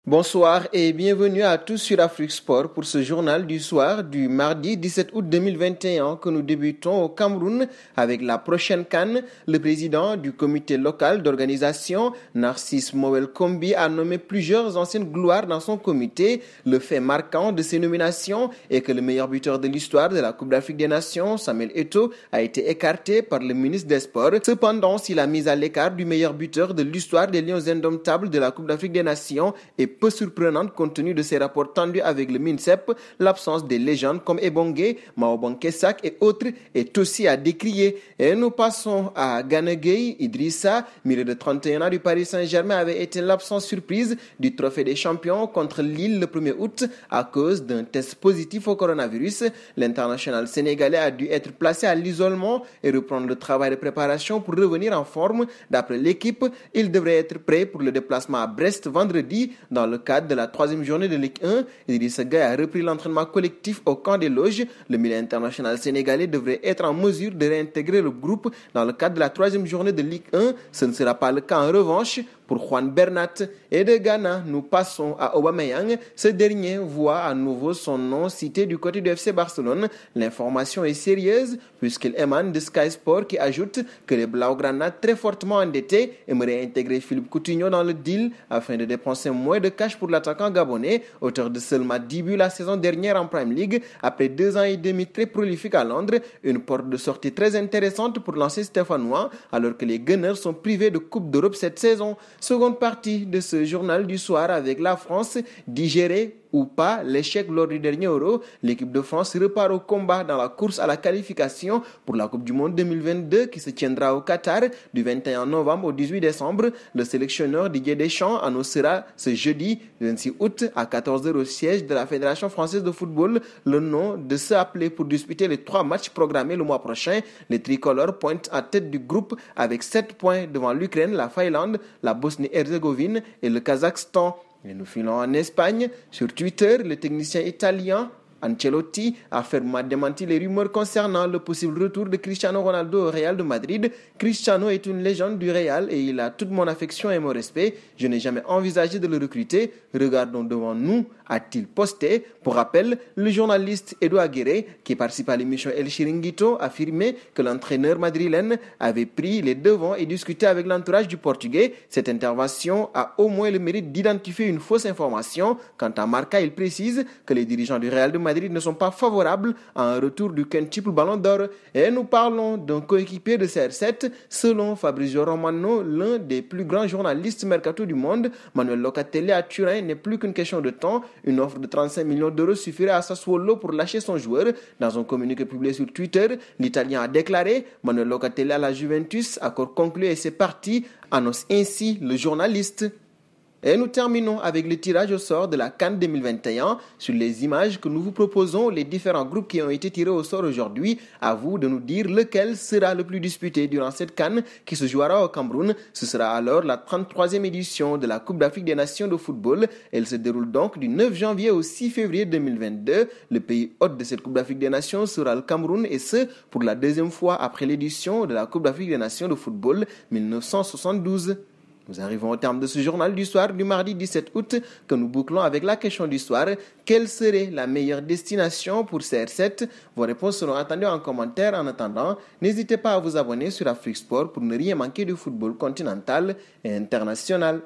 Bonsoir et bienvenue à tous sur Afrique Sport pour ce journal du soir du mardi 17 août 2021 que nous débutons au Cameroun avec la prochaine CAN. Le président du comité local d'organisation, Narcisse Mowel Kombi, a nommé plusieurs anciennes gloires dans son comité. Le fait marquant de ces nominations est que le meilleur buteur de l'histoire de la Coupe d'Afrique des Nations, Samuel Eto'o, a été écarté par le ministre des Sports. Cependant, si la mise à l'écart du meilleur buteur de l'histoire des Lions indomptables de la Coupe d'Afrique des Nations est peu surprenante compte tenu de ses rapports tendus avec le MINSEP, l'absence des légendes comme Ebongue, Maobon Kessak et autres est aussi à décrier. Et nous passons à Gana Gueye. Idrissa, milieu de 31 ans du Paris Saint-Germain, avait été l'absence surprise du trophée des champions contre Lille le 1er août à cause d'un test positif au coronavirus. L'international sénégalais a dû être placé à l'isolement et reprendre le travail de préparation pour revenir en forme. D'après l'équipe, il devrait être prêt pour le déplacement à Brest vendredi. Dans le cadre de la troisième journée de Ligue 1, Idrissa Gueye a repris l'entraînement collectif au camp des loges. Le milieu international sénégalais devrait être en mesure de réintégrer le groupe dans le cadre de la troisième journée de Ligue 1. Ce ne sera pas le cas en revanche pour Juan Bernat. Et de Ghana, nous passons à Aubameyang. Ce dernier voit à nouveau son nom cité du côté du FC Barcelone. L'information est sérieuse puisqu'il émane de Sky Sport qui ajoute que les Blaugrana, très fortement endettés, aimeraient intégrer Philippe Coutinho dans le deal afin de dépenser moins de cash pour l'attaquant gabonais, auteur de seulement 10 buts la saison dernière en Prime League. Après 2 ans et demi très prolifique à Londres, une porte de sortie très intéressante pour lancer Stéphanois alors que les Gunners sont privés de Coupe d'Europe cette saison. Seconde partie de ce journal du soir avec la France digérée ou pas l'échec lors du dernier Euro. L'équipe de France repart au combat dans la course à la qualification pour la Coupe du Monde 2022 qui se tiendra au Qatar du 21 novembre au 18 décembre. Le sélectionneur Didier Deschamps annoncera ce jeudi 26 août à 14h au siège de la Fédération française de football le nom de ceux appelés pour disputer les 3 matchs programmés le mois prochain. Les tricolores pointent à tête du groupe avec 7 points devant l'Ukraine, la Finlande, la Bosnie-Herzégovine et le Kazakhstan. Et nous filons en Espagne. Sur Twitter, le technicien italien Ancelotti a fermement démenti les rumeurs concernant le possible retour de Cristiano Ronaldo au Real de Madrid. Cristiano est une légende du Real et il a toute mon affection et mon respect. Je n'ai jamais envisagé de le recruter. Regardons devant nous, a-t-il posté. Pour rappel, le journaliste Edu Aguirre, qui participe à l'émission El Chiringuito, a affirmé que l'entraîneur madrilène avait pris les devants et discuté avec l'entourage du Portugais. Cette intervention a au moins le mérite d'identifier une fausse information. Quant à Marca, il précise que les dirigeants du Real de Madrid ne sont pas favorables à un retour du quintuple Ballon d'Or. Et nous parlons d'un coéquipier de CR7. Selon Fabrizio Romano, l'un des plus grands journalistes mercato du monde, Manuel Locatelli à Turin n'est plus qu'une question de temps. Une offre de 35 millions d'euros suffirait à Sassuolo pour lâcher son joueur. Dans un communiqué publié sur Twitter, l'Italien a déclaré Manuel Locatelli à la Juventus, accord conclu et c'est parti, annonce ainsi le journaliste. Et nous terminons avec le tirage au sort de la CAN 2021. Sur les images que nous vous proposons, les différents groupes qui ont été tirés au sort aujourd'hui, à vous de nous dire lequel sera le plus disputé durant cette CAN qui se jouera au Cameroun. Ce sera alors la 33e édition de la Coupe d'Afrique des Nations de football. Elle se déroule donc du 9 janvier au 6 février 2022. Le pays hôte de cette Coupe d'Afrique des Nations sera le Cameroun et ce, pour la deuxième fois après l'édition de la Coupe d'Afrique des Nations de football 1972. Nous arrivons au terme de ce journal du soir du mardi 17 août que nous bouclons avec la question du soir. Quelle serait la meilleure destination pour CR7? Vos réponses seront attendues en commentaire. En attendant, n'hésitez pas à vous abonner sur Afrique Sport pour ne rien manquer du football continental et international.